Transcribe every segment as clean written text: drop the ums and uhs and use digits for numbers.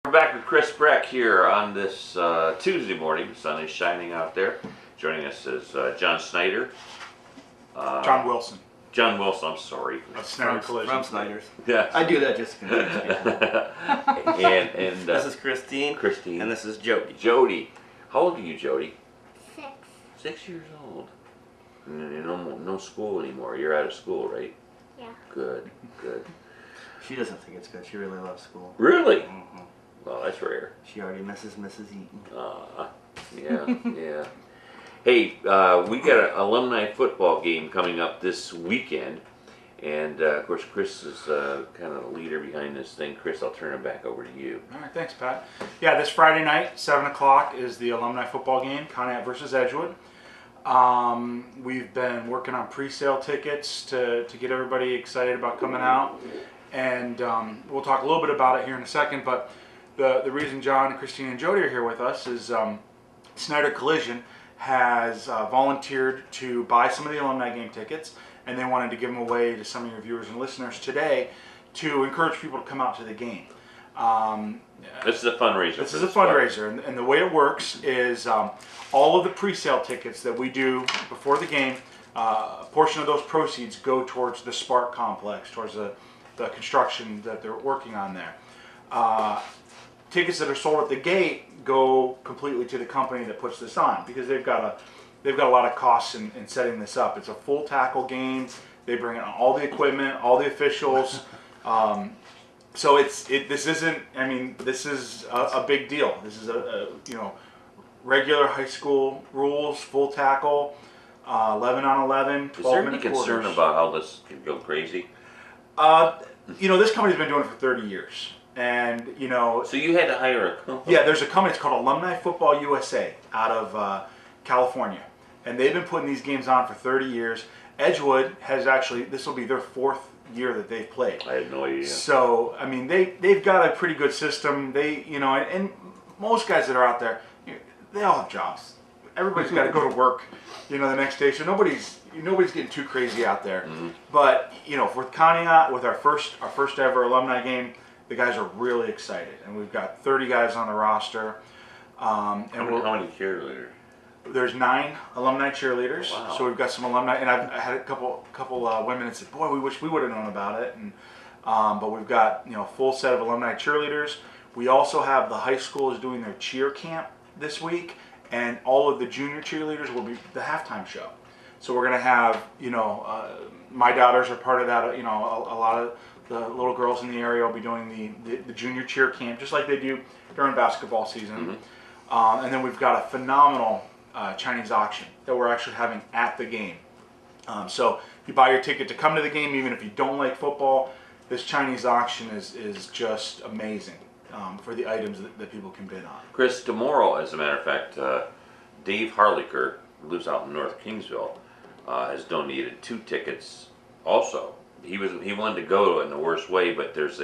We're back with Chris Breck here on this Tuesday morning. The sun is shining out there. Joining us is John Snyder. John Wilson. John Wilson, I'm sorry. From Snyder's. Yeah. I do that just to confuse people. and This is Christine. Christine. And this is Jody. Jody. How old are you, Jody? 6. 6 years old. No school anymore. You're out of school, right? Yeah. Good. She doesn't think it's good. She really loves school. Really? Mm-hmm. Well, that's rare. She already misses Mrs. Eaton. Yeah. Hey, we got an alumni football game coming up this weekend, and of course Chris is kind of the leader behind this thing. Chris, I'll turn it back over to you. All right, thanks, Pat. Yeah, this Friday night, 7 o'clock, is the alumni football game, Conneaut versus Edgewood. We've been working on pre-sale tickets to get everybody excited about coming out, and we'll talk a little bit about it here in a second, but the reason John, Christine, and Jody are here with us is Snyder Collision has volunteered to buy some of the alumni game tickets, and they wanted to give them away to some of your viewers and listeners today to encourage people to come out to the game. This is a fundraiser. This is a fundraiser, and the way it works is all of the pre-sale tickets that we do before the game, a portion of those proceeds go towards the Spark complex, towards the construction that they're working on there. Tickets that are sold at the gate go completely to the company that puts this on, because they've got a lot of costs in setting this up. It's a full tackle game. They bring in all the equipment, all the officials. So this isn't. I mean, this is a big deal. This is a regular high school rules, full tackle, 11 on 11, 12 Is there any minute concern quarters. about how this can go crazy? This company's been doing it for 30 years. And, So you had to hire a company? yeah, there's a company, it's called Alumni Football USA out of California. And they've been putting these games on for 30 years. Edgewood has actually, this will be their 4th year that they've played. I had no idea. So, I mean, they've got a pretty good system. They, and most guys that are out there, they all have jobs. Everybody's got to go to work, the next day. So nobody's getting too crazy out there. Mm-hmm. But, with Conneaut, with our first ever alumni game, the guys are really excited, and we've got 30 guys on the roster. How many cheerleaders? There's 9 alumni cheerleaders. Oh, wow. So we've got some alumni, and I had a couple women that said, "Boy, we wish we would have known about it." And but we've got a full set of alumni cheerleaders. We also have the high school is doing their cheer camp this week, and all of the junior cheerleaders will be the halftime show. So we're gonna have my daughters are part of that. A lot of the little girls in the area will be doing the junior cheer camp, just like they do during basketball season. Mm-hmm. And then we've got a phenomenal Chinese auction that we're actually having at the game. So you buy your ticket to come to the game, even if you don't like football, this Chinese auction is just amazing for the items that people can bid on. Chris, tomorrow, as a matter of fact, Dave Harliker, who lives out in North Kingsville, has donated 2 tickets also. He wanted to go in the worst way, but there's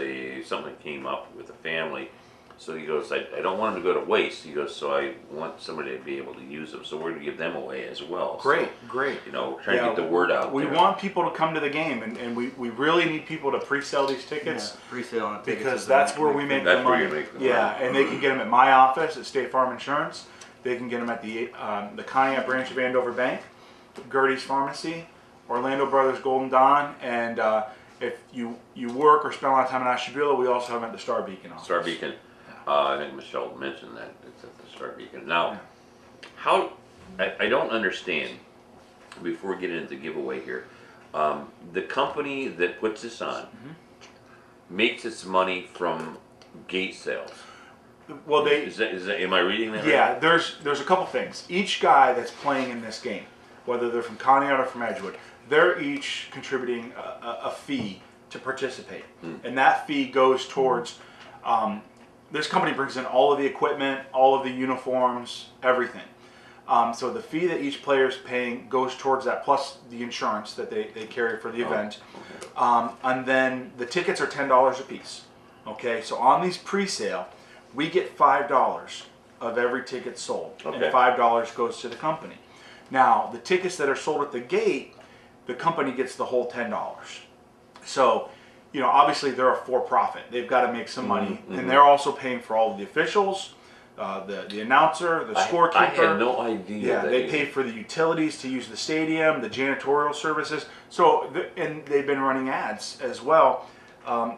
something came up with the family. So he goes, I don't want him to go to waste. He goes, so I want somebody to be able to use them. So we're going to give them away as well. Great. Trying to get the word out. We want people to come to the game, and we really need people to pre-sell these tickets. Yeah, pre-sale on tickets. Because that's where we make the That's where money. you make the Yeah, money. and they can get them at my office at State Farm Insurance. They can get them at the Conneaut branch of Andover Bank, Gertie's Pharmacy, Orlando Brothers Golden Dawn, and if you work or spend a lot of time in Ashtabula, we also have them at the Star Beacon office. Star Beacon. I think Michelle mentioned that it's at the Star Beacon. Now, how I don't understand. Before we get into the giveaway here, the company that puts this on makes its money from gate sales. Well, Is that am I reading that right? Yeah, there's a couple things. Each guy that's playing in this game, whether they're from Conneaut or from Edgewood, they're each contributing a fee to participate, and that fee goes towards. This company brings in all of the equipment, all of the uniforms, everything. So the fee that each player is paying goes towards that, plus the insurance that they carry for the event. And then the tickets are $10 a piece. Okay, so on these pre-sale, we get $5 of every ticket sold, and $5 goes to the company. Now, the tickets that are sold at the gate, the company gets the whole $10. So you know, obviously they're a for-profit. They've got to make some money, and they're also paying for all of the officials, the announcer, the scorekeeper. I had no idea. Yeah, that they you- pay for the utilities to use the stadium, the janitorial services. So, and they've been running ads as well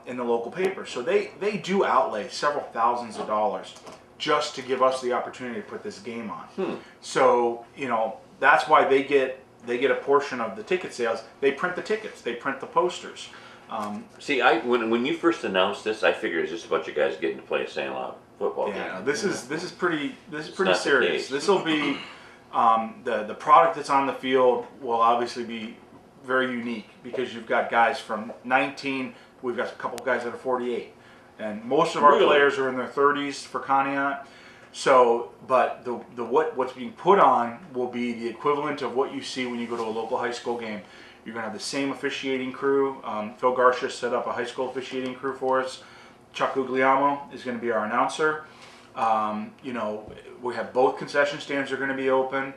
in the local paper. So they do outlay several thousands of dollars just to give us the opportunity to put this game on. So, you know, that's why they get a portion of the ticket sales. They print the tickets, they print the posters. See, when you first announced this, I figured it was just a bunch of guys getting to play a Sandlot football Yeah, game. this is pretty not the serious. case. This will be the product that's on the field will obviously be very unique because you've got guys from 19. We've got a couple of guys that are 48, and most of our Really? players are in their 30s for Conneaut. So, but what's being put on will be the equivalent of what you see when you go to a local high school game. You're going to have the same officiating crew. Phil Garcia set up a high school officiating crew for us. Chuck Guglielmo is going to be our announcer. You know, we have both concession stands are going to be open,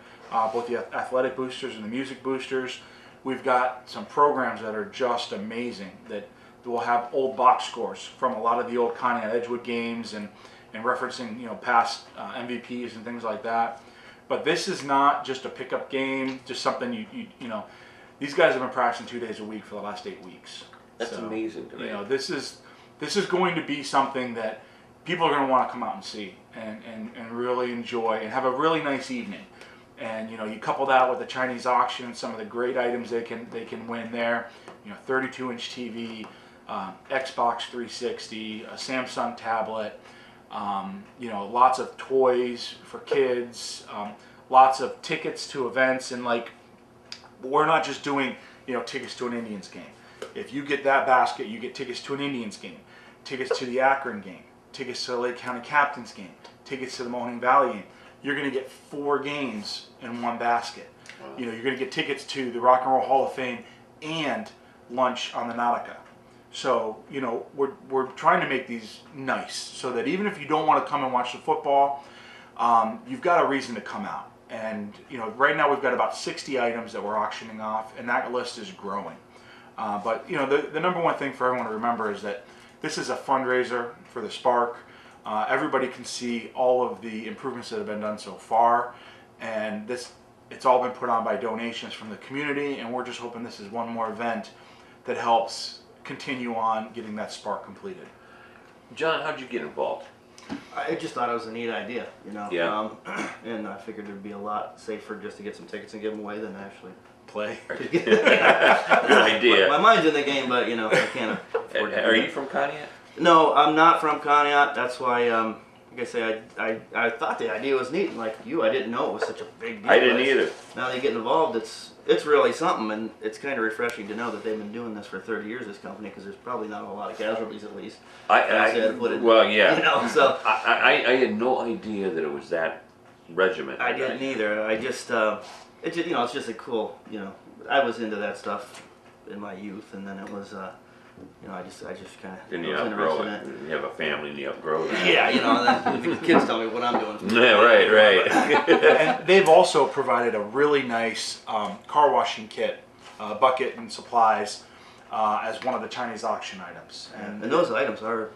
both the athletic boosters and the music boosters. We've got some programs that are just amazing that will have old box scores from a lot of the old Conneaut Edgewood games and referencing, you know, past MVPs and things like that. But this is not just a pickup game, just something you know. These guys have been practicing 2 days a week for the last 8 weeks. That's amazing to me. You know, this is going to be something that people are going to want to come out and see and really enjoy and have a really nice evening. And you know, you couple that with the Chinese auction and some of the great items they can win there. You know, 32-inch TV, Xbox 360, a Samsung tablet. You know, lots of toys for kids. Lots of tickets to events, and like, we're not just doing, you know, tickets to an Indians game. If you get that basket, you get tickets to an Indians game, tickets to the Akron game, tickets to the Lake County Captains game, tickets to the Mahoning Valley game. You're going to get 4 games in one basket. Wow. You know, you're going to get tickets to the Rock and Roll Hall of Fame and lunch on the Nautica. So, you know, we're trying to make these nice so that even if you don't want to come and watch the football, you've got a reason to come out. And, you know, right now we've got about 60 items that we're auctioning off, and that list is growing. But, you know, the number one thing for everyone to remember is that this is a fundraiser for the Spark. Everybody can see all of the improvements that have been done so far, and it's all been put on by donations from the community, and we're just hoping this is one more event that helps continue on getting that Spark completed. John, how'd you get involved? I just thought it was a neat idea, you know. Yeah. And I figured it'd be a lot safer just to get some tickets and give them away than actually Play. Good idea. My mind's in the game, but you know, I can't afford to. Are you from Conneaut? No, I'm not from Conneaut. That's why, like I say, I thought the idea was neat. And like you, I didn't know it was such a big deal. I didn't But either. Now they get involved, it's really something, and it's kind of refreshing to know that they've been doing this for 30 years. This company, because there's probably not a lot of casualties, at least. Well, yeah. You know, so I had no idea that it was that regiment. I didn't either. I just, it just, you know, it's just a cool, you know. I was into that stuff in my youth, and then it was, you know, I just kind of And you was outgrow interested it. in it. You have a family and you outgrow it. Yeah, you know, and then the kids tell me what I'm doing. Yeah, right. And they've also provided a really nice car washing kit, bucket and supplies as one of the Chinese auction items. And those items are,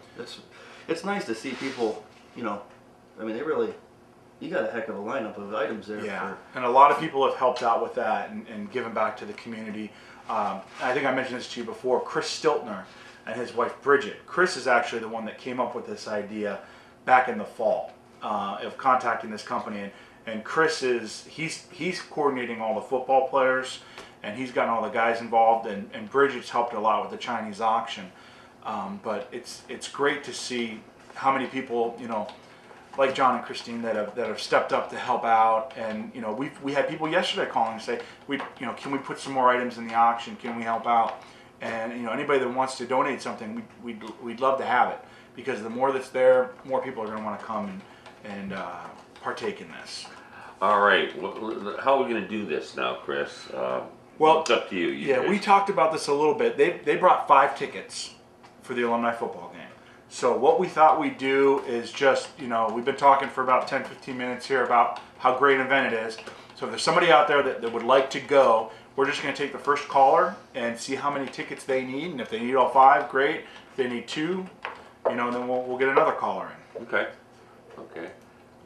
it's nice to see people, you know, I mean, they really, you got a heck of a lineup of items there. Yeah, and a lot of people have helped out with that and given back to the community. I think I mentioned this to you before. Chris Stiltner and his wife Bridget. Chris is actually the one that came up with this idea back in the fall of contacting this company. And Chris he's coordinating all the football players, and he's gotten all the guys involved. And Bridget's helped a lot with the Chinese auction. But it's great to see how many people, you know, like John and Christine that have stepped up to help out. And you know, we had people yesterday calling and say, can we put some more items in the auction? Can we help out? And you know, anybody that wants to donate something, we'd love to have it, because the more that's there, more people are going to want to come and partake in this. All right. Well, how are we going to do this now, Chris? Well, it's up to you. Yeah, we talked about this a little bit. They brought 5 tickets for the alumni football game. So what we thought we'd do is just, you know, we've been talking for about 10-15 minutes here about how great an event it is. So if there's somebody out there that would like to go, We're just going to take the first caller and see how many tickets they need, and if they need all 5, great. If they need 2, then we'll get another caller in. Okay. Okay.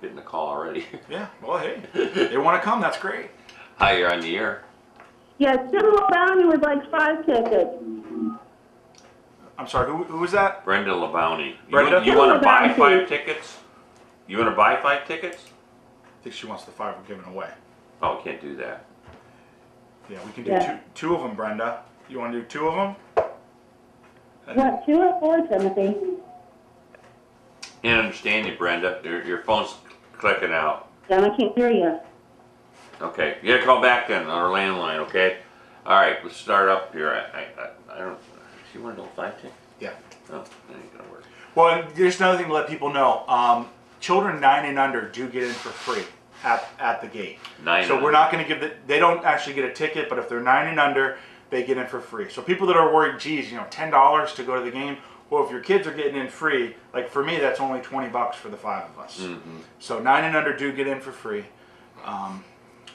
Getting a call already. Yeah. Well, hey, they want to come. That's great. Hi, you're on the air. Yes, Tim Brown would like 5 tickets. I'm sorry. Who was that? Brenda LeBounty. Brenda? You want to buy LeBounty. 5 tickets? You want to buy 5 tickets? I think she wants the 5 we're giving away. Oh, we can't do that. Yeah, we can do Yeah. two of them, Brenda. You want to do 2 of them? What, 2 or 4, Timothy? Can't understand you, Brenda. Your phone's clicking out. Then I can't hear you. Okay, you gotta call back then on our landline, okay? All right, let's start up here. I don't. You want to know 5 tickets? Yeah. Oh, that ain't gonna work. Well, and there's another thing to let people know. Children 9 and under do get in for free at the gate. 9 So and we're not going to give they don't actually get a ticket, but if they're 9 and under, they get in for free. So people that are worried, geez, $10 to go to the game. Well, if your kids are getting in free, like for me, that's only $20 for the 5 of us. Mm-hmm. So 9 and under do get in for free.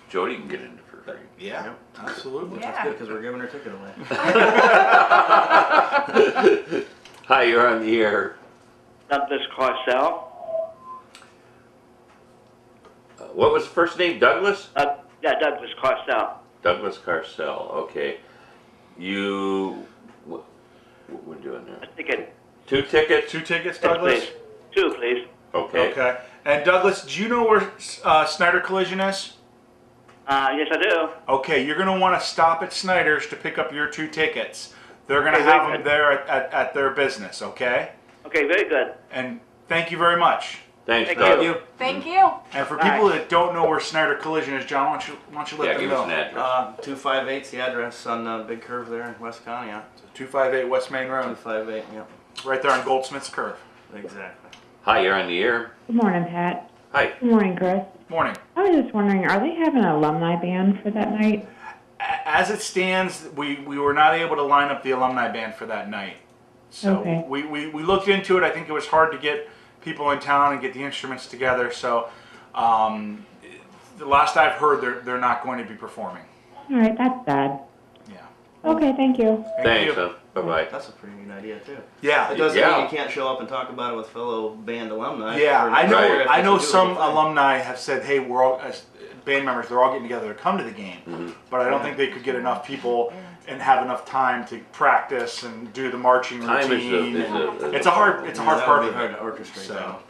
Jody can get in for free. Yeah, absolutely. That's good because we're giving her ticket away. Hi, you're on the air. Douglas Carcel. What was the first name? Douglas? Yeah, Douglas Carcel. Douglas Carcel. Okay. What we're doing A there? ticket. 2 tickets? 2 tickets, Yes, Douglas? please. 2, please. Okay. Okay. And Douglas, do you know where Snyder Collision is? Yes, I do. Okay, you're going to want to stop at Snyder's to pick up your 2 tickets. They're going to Okay, have very them good. there at their business, okay? Okay, very good. And thank you very much. Thanks, Thank Doug. you. Thank you. And for Bye. people that don't know where Snyder Collision is, John, why don't you let Yeah, them give know? us an address. 258's the address on Big Curve there in West Conneaut. 258 West Main Road, 258, yep. right there on Goldsmith's Curve. Exactly. Hi, you're on the air. Good morning, Pat. Hi. Good morning, Chris. Morning. I was just wondering, are they having an alumni band for that night? As it stands, we were not able to line up the alumni band for that night. So Okay. we looked into it. I think it was hard to get people in town and get the instruments together. So the last I've heard, they're not going to be performing. All right, that's bad. Yeah. Okay, thank you. Thanks, you. huh? Bye-bye. That's a pretty neat idea too. Yeah. It doesn't Yeah. mean you can't show up and talk about it with fellow band alumni. Yeah, Or I know. if I it's know a some doable thing. alumni have said, "Hey, we're all as band members. They're all getting together to come to the game." Mm-hmm. But I don't think they could get enough people and have enough time to practice and do the marching Time routine. is It's a hard Yeah, part that would of be hard it. to orchestrate. So. that.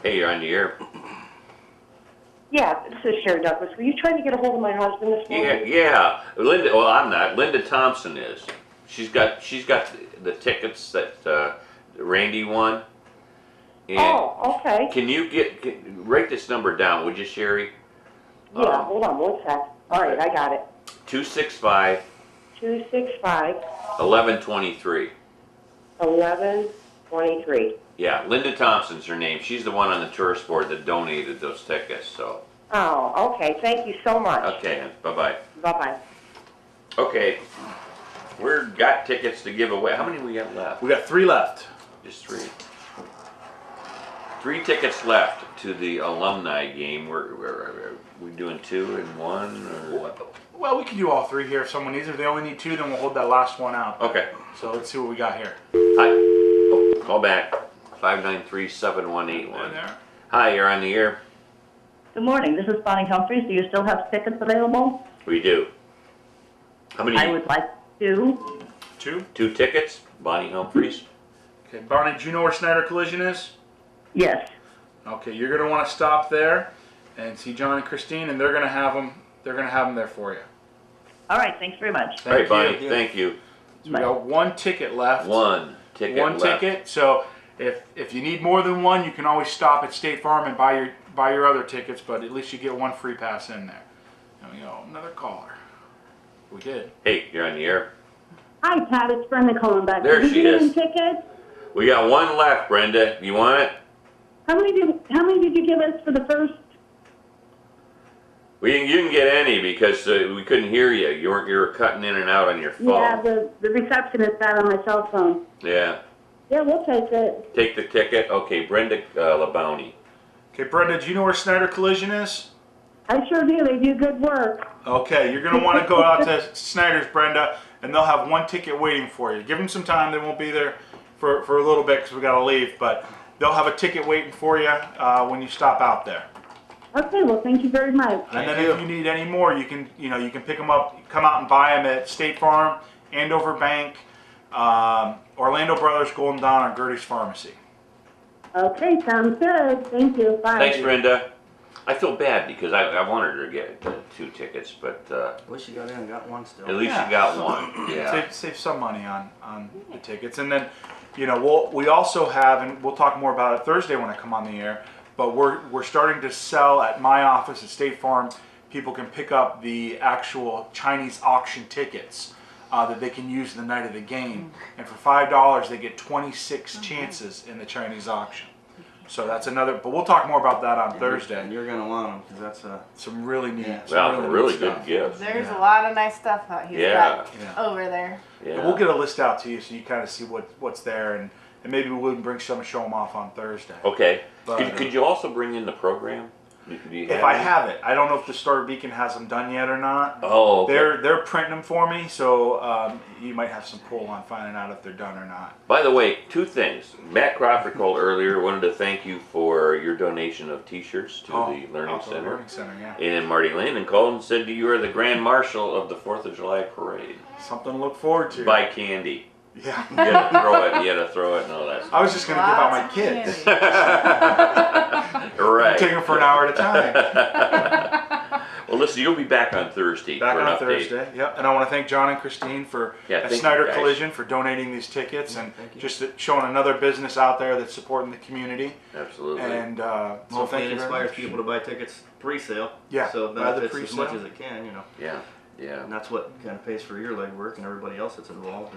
Hey, you're on the air. Yeah, this is Sherry Douglas. Were you trying to get a hold of my husband this morning? Yeah. Linda. Well, I'm not. Linda Thompson is. She's got the tickets that Randy won. And Oh, okay. can you write this number down, would you, Sherry? Yeah, hold on one sec. All right, I got it. 265 265 1123. 1123. Yeah, Linda Thompson's her name. She's the one on the tourist board that donated those tickets. So, Oh, okay. Thank you so much. okay, bye-bye. Bye-bye. Okay, we've got tickets to give away. How many we got left? We got 3 left. Just 3. 3 tickets left to the alumni game. Are we doing 2 and 1? Or? Well, we can do all 3 here if someone needs it. If they only need 2, then we'll hold that last one out. Okay. So let's see what we got here. Hi. Oh, call back. 593-7181. There. Hi, you're on the air. Good morning. This is Bonnie Humphreys. Do you still have tickets available? We do. How many? I would like to. 2. 2 tickets. Bonnie Humphreys. Okay, Barney, do you know where Snyder Collision is? Yes. Okay, you're gonna want to stop there and see John and Christine, and they're gonna have them. They're gonna have them there for you. All right. Thanks very much. All right, Thank Bonnie. you. Thank you. So we got 1 ticket left. 1 ticket One left. ticket. So if you need more than 1, you can always stop at State Farm and buy your other tickets. But at least you get 1 free pass in there. There we go. Another caller. We did. Hey, you're on the air. Hi, Pat. It's Brenda calling back. There Did she you get is. any tickets? We got 1 left, Brenda. You want it? How many did you give us for the first? You can get any because we couldn't hear you. You were cutting in and out on your phone. Yeah, the receptionist got on my cell phone. Yeah. Yeah, we'll take it. Take the ticket. Okay, Brenda LeBounty. Okay, Brenda, do you know where Snyder Collision is? I sure do. They do good work. Okay, you're going to want to go out to Snyder's, Brenda, and they'll have one ticket waiting for you. Give them some time. They won't be there for a little bit because we got to leave, but they'll have a ticket waiting for you when you stop out there. Okay, well, thank you very much. And then if you need any more, you can pick them up, come out and buy them at State Farm, Andover Bank, Orlando Brothers, Golden Dawn, or Gertie's Pharmacy. Okay, sounds good. Thank you. Bye. Thanks, Brenda. I feel bad because I wanted her to get 2 tickets, but At least you got in and got one still. at least Yeah. you got one. Yeah. Save some money on the tickets, and then we also have, and we'll talk more about it Thursday when I come on the air. But we're starting to sell at my office at State Farm. People can pick up the actual Chinese auction tickets that they can use the night of the game, and for $5 they get 26 chances in the Chinese auction. So that's another. But we'll talk more about that on Thursday. And you're gonna want them because that's a. Some really neat. Yeah. some Well, really neat good stuff. gift. There's a lot of nice stuff that he's Yeah. Yeah. got over there. Yeah. And we'll get a list out to you so you kind of see what's there, and maybe we'll bring some and show them off on Thursday. Okay. But, Could you also bring in the program? Do you If I it? have it, I don't know if the Star Beacon has them done yet or not. Oh, okay. They're printing them for me, so you might have some pull on finding out if they're done or not. By the way, 2 things. Matt Crawford called earlier, wanted to thank you for your donation of T-shirts to the Learning the Center. Learning Center, yeah. And then Marty Landon called and said you are the Grand Marshal of the 4th of July Parade. Something to look forward to. Buy candy. Yeah. You gotta throw it, you gotta throw it and all that I was just gonna give out my Lots of kids. stuff. Right. Take them for an hour at a time. Well, listen, you'll be back on Thursday Back for an on update. Thursday. Yep. And I want to thank John and Christine for Yeah, at thank you, Snyder guys. Collision for donating these tickets and thank you. just showing another business out there that's supporting the community. Absolutely. And so Hopefully thank it you very inspires much. people to buy tickets pre-sale. Yeah, So it buy the benefits as much pre-sale. as it can, you know. Yeah, yeah. And that's what kind of pays for your legwork and everybody else that's involved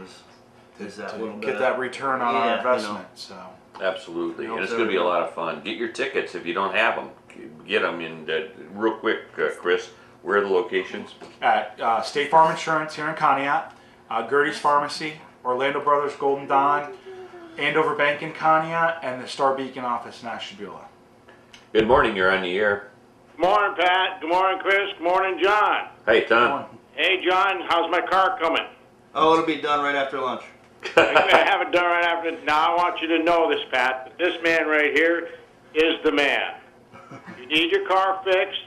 is that little To bit get of- that return on Yeah, our you know. investment. So Absolutely, and Helps it's going to be a everyone. lot of fun. Get your tickets if you don't have them. Get them in real quick, Chris. Where are the locations? at State Farm Insurance here in Conneaut, Gertie's Pharmacy, Orlando Brothers Golden Dawn, Andover Bank in Conneaut, and the Star Beacon office in Ashtabula. Good morning. You're on the air. Good morning, Pat. Good morning, Chris. Good morning, John. Hey, Tom. Hey, John, how's my car coming? Oh, it'll be done right after lunch. I'm going to have it done right after. Now, I want you to know this, Pat. This man right here is the man. You need your car fixed,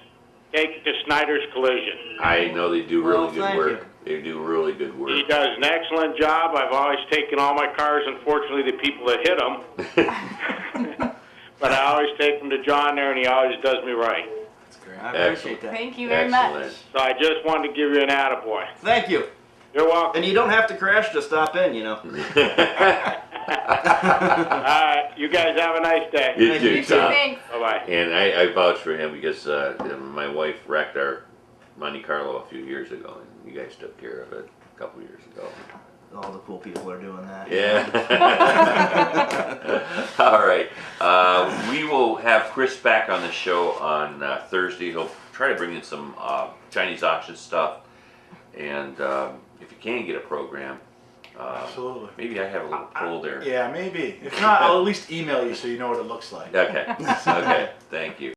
take it to Snyder's Collision. I know they do really Well, good thank work. They do really good work. He does an excellent job. I've always taken all my cars, unfortunately, the people that hit them. But I always take them to John there, and he always does me right. That's great. I appreciate that. Thank you very much. Excellent. So I just wanted to give you an attaboy. Thank you. You're welcome. And you don't have to crash to stop in, you know. All right, you guys have a nice day. You Thank too, You too, Tom. thanks. Bye-bye. And I vouch for him because my wife wrecked our Monte Carlo a few years ago, and you guys took care of it a couple years ago. All the cool people are doing that. Yeah. All right. We will have Chris back on the show on Thursday. He'll try to bring in some Chinese auction stuff. And if you can get a program, Absolutely. maybe I have a little pull there. Yeah, maybe. If not, I'll at least email you so you know what it looks like. Okay. Okay. Thank you.